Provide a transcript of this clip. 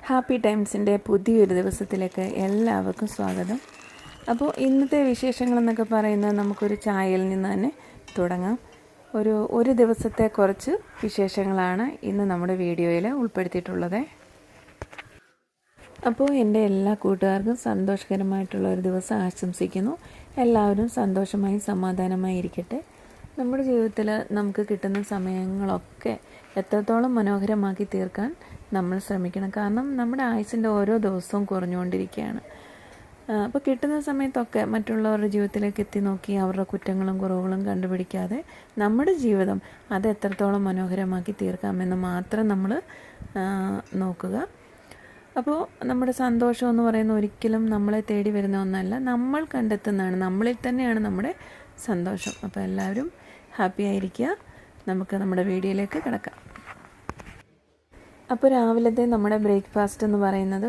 Happy ടൈംസിൻ്റെ പുതിയൊരു ദിവസത്തിലേക്ക് എല്ലാവർക്കും സ്വാഗതം. അപ്പോൾ ഇന്നത്തെ വിശേഷങ്ങളെന്നൊക്കെ പറയുന്നത് നമുക്കൊരു ചായയിൽ നിന്ന് തന്നെ തുടങ്ങാം. ഒരു ദിവസത്തെ കുറച്ച് വിശേഷങ്ങളാണ് ഇന്ന് നമ്മുടെ വീഡിയോയിൽ ഉൾപ്പെടുത്തിയിട്ടുള്ളത്. അപ്പോൾ എൻ്റെ എല്ലാ കൂട്ടുകാർക്കും സന്തോഷകരമായിട്ടുള്ള ഒരു ദിവസം ആശംസിക്കുന്നു. എല്ലാവരും സന്തോഷമായി സമാധാനമായി ഇരിക്കട്ടെ. നമ്മുടെ ജീവിതത്തിൽ നമുക്ക് കിട്ടുന്ന സമയങ്ങളൊക്കെ എത്രത്തോളം മനോഹരമാക്കി തീർക്കാൻ നമ്മൾ ശ്രമിക്കണം. കാരണം നമ്മുടെ ആയുസിൻ്റെ ഓരോ ദിവസവും കുറഞ്ഞുകൊണ്ടിരിക്കുകയാണ്. അപ്പോൾ കിട്ടുന്ന സമയത്തൊക്കെ മറ്റുള്ളവരുടെ ജീവിതത്തിലേക്ക് എത്തി നോക്കി അവരുടെ കുറ്റങ്ങളും കുറവുകളും കണ്ടുപിടിക്കാതെ നമ്മുടെ ജീവിതം അത് എത്രത്തോളം മനോഹരമാക്കി തീർക്കാമെന്ന് മാത്രം നമ്മൾ നോക്കുക. അപ്പോൾ നമ്മുടെ സന്തോഷം എന്ന് പറയുന്നത് ഒരിക്കലും നമ്മളെ തേടി വരുന്ന ഒന്നല്ല, നമ്മൾ കണ്ടെത്തുന്നതാണ്. നമ്മളിൽ തന്നെയാണ് നമ്മുടെ സന്തോഷം. അപ്പോൾ എല്ലാവരും ഹാപ്പി ആയിരിക്കുക. നമുക്ക് നമ്മുടെ വീഡിയോയിലേക്ക് കിടക്കാം. അപ്പോൾ രാവിലത്തെ നമ്മുടെ ബ്രേക്ക്ഫാസ്റ്റ് എന്ന് പറയുന്നത്